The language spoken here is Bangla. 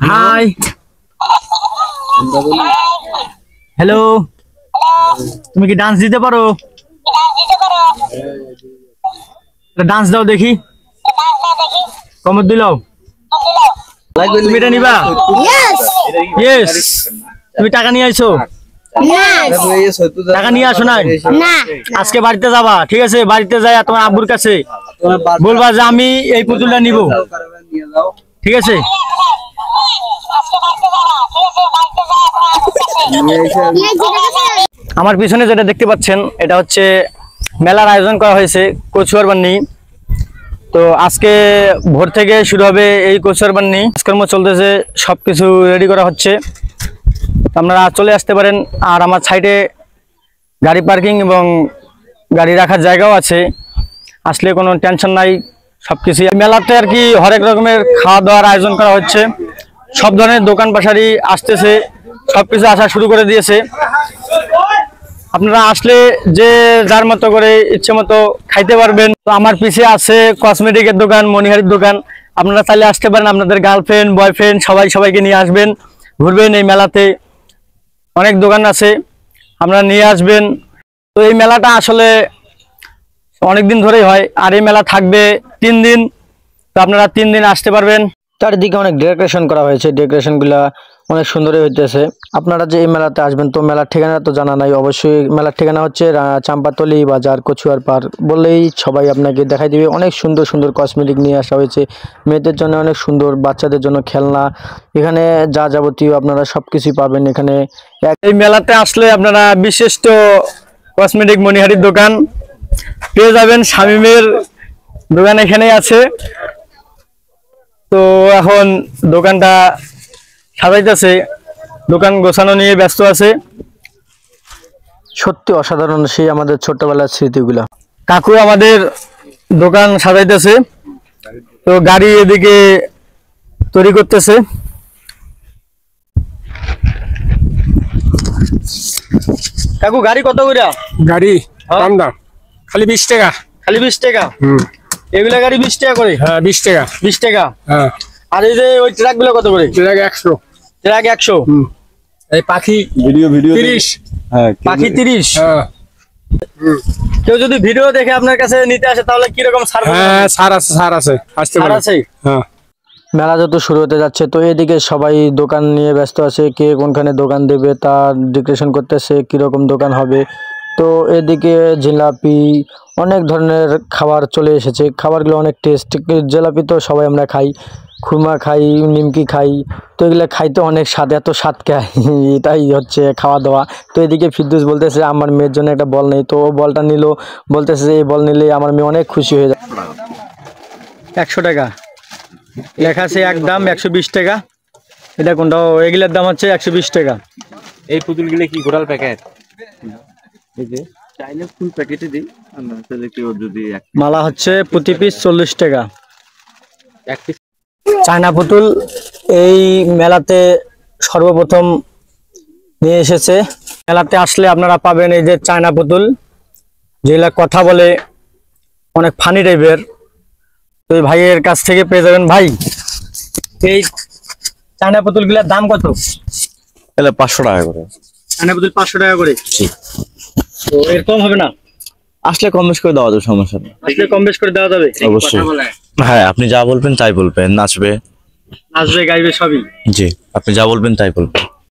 হাই হ্যালো তুমি কি ডান্স দিতে পারো ডান্স দাও দেখি কমর দিলাও তুমি এটা নিবা ইয়েস তুমি টাকা নিয়ে আইছো টাকা নিয়ে আসো নাই আজকে বাড়িতে যাবা ঠিক আছে বাড়িতে যাই তোমার আব্বুর কাছে বলবা যে আমি এই পুতুলটা নিব ঠিক আছে আমার পিছনে যেটা দেখতে পাচ্ছেন এটা হচ্ছে মেলার আয়োজন করা হয়েছে কচুয়ার বান্নি তো আজকে ভোর থেকে শুরু হবে এই কচুয়ার বান্নি কাজকর্ম চলতেছে সবকিছু রেডি করা হচ্ছে আপনারা চলে আসতে পারেন আর আমার সাইডে গাড়ি পার্কিং এবং গাড়ি রাখার জায়গাও আছে আসলে কোনো টেনশন নাই সবকিছু মেলাতে আর কি হরেক রকমের খাওয়া দাওয়ার আয়োজন করা হচ্ছে সব ধরনের দোকান পাশারি আসতেছে সবকিছু আসা শুরু করে দিয়েছে আপনারা আসলে যে যার মতো করে ইচ্ছে মতো খাইতে পারবেন তো আমার পিছে আছে কসমেটিকের দোকান মনিহারির দোকান আপনারা চাইলে আসতে পারেন আপনাদের গার্লফ্রেন্ড বয়ফ্রেন্ড সবাইকে নিয়ে আসবেন ঘুরবেন এই মেলাতে অনেক দোকান আছে আপনারা নিয়ে আসবেন তো এই মেলাটা আসলে অনেক দিন ধরেই হয় আর এই মেলা থাকবে 3 দিন তো আপনারা 3 দিন আসতে পারবেন চারদিকে অনেক ডেকোরেশন করা হয়েছে ডেকোরেশনগুলো অনেক সুন্দরই হইতেছে আপনারা যে এই মেলাতে আসবেন তো মেলার ঠিকানা তো জানা নাই অবশ্যই মেলার ঠিকানা হচ্ছে চাম্পাতলি বাজার কচুয়ার পার বললেই সবাই আপনাকে দেখাই দিবে অনেক সুন্দর সুন্দর কসমেটিক নিয়ে আসা হয়েছে মেয়েদের জন্য অনেক সুন্দর বাচ্চাদের জন্য খেলনা এখানে যা যাবতীয় আপনারা সবকিছুই পাবেন এখানে এই মেলাতে আসলে আপনারা বিশিষ্ট কসমেটিক মনিহারির দোকান পেয়ে যাবেন শামিমের দোকান এখানেই আছে তো এখন দোকানটা সাজাইতেছে দোকান গোছানো নিয়ে ব্যস্ত আছে সত্যি অসাধারণ সেই আমাদের ছোটবেলার স্মৃতিগুলা কাকু আমাদের দোকান সাজাইতেছে তো গাড়ি এদিকে তৈরি করতেছে কাকু গাড়ি কত করে গাড়ি কম দাম খালি 20 টাকা খালি 20 টাকা এগুলা গাড়ি 20 টাকা করে হ্যাঁ 20 টাকা 20 টাকা হ্যাঁ আর এই যে ওই ট্রাক গুলো কত করে ট্রাক 100 ট্রাক 100 এই পাখি ভিডিও 30 হ্যাঁ পাখি 30 হ্যাঁ কেউ যদি ভিডিও দেখে আপনার কাছে নিতে আসে তাহলে কি রকম ছাড় হ্যাঁ ছাড় আছে আসতে পারে আছে হ্যাঁ মেলা যত শুরু হতে যাচ্ছে তো এদিকে সবাই দোকান নিয়ে ব্যস্ত আছে কে কোনখানে দোকান দেবে তা ডেকোরেশন করতেছে কি রকম দোকান হবে তো এদিকে জিলাপি অনেক ধরনের খাবার চলে এসেছে খাবারগুলো অনেক টেস্ট জিলাপি তো সবাই আমরা খাই খুরমা খাই নিমকি খাই তো এগুলো খাইতে অনেক স্বাদ এত স্বাদ খায় এটাই হচ্ছে খাওয়া দাওয়া তো এদিকে ফিরদৌস বলতেছে আমার মেয়ের জন্য একটা বল নেই তো ও বলটা নিল বলতেছে যে এই বল নিলে আমার মেয়ে অনেক খুশি হয়ে যায় 100 টাকা লেখা আছে একদম 120 টাকা এটা কোনটা এগুলোর দাম হচ্ছে 120 টাকা এই পুতুলগুলো কি ঘোড়াল প্যাকেট এই যে চাইলে ফুল প্যাকেটে দিই আমরা তাহলে কি যদি মালা হচ্ছে প্রতি পিস 40 টাকা এক পিস চায়না পুতুল এই মেলাতে সর্বপ্রথম নিয়ে এসেছে মেলাতে আসলে আপনারা পাবেন এই যে চায়না পুতুল যেগুলা কথা বলে অনেক ফানি টাইপের তো এই ভাইয়ের কাছ থেকে পেয়ে যাবেন ভাই এই চায়না পুতুলগুলোর দাম কত তাহলে 500 টাকা করে চায়না পুতুল 500 টাকা করে জি তো এরকম হবে না আসলে কম বেশ করে দেওয়া যাবে সমস্যা নেই আসলে কম বেশ করে দেওয়া যাবে অবশ্যই হ্যাঁ আপনি যা বলবেন তাই বলবেন নাচবে গাইবে সবই জি আপনি যা বলবেন তাই বলবেন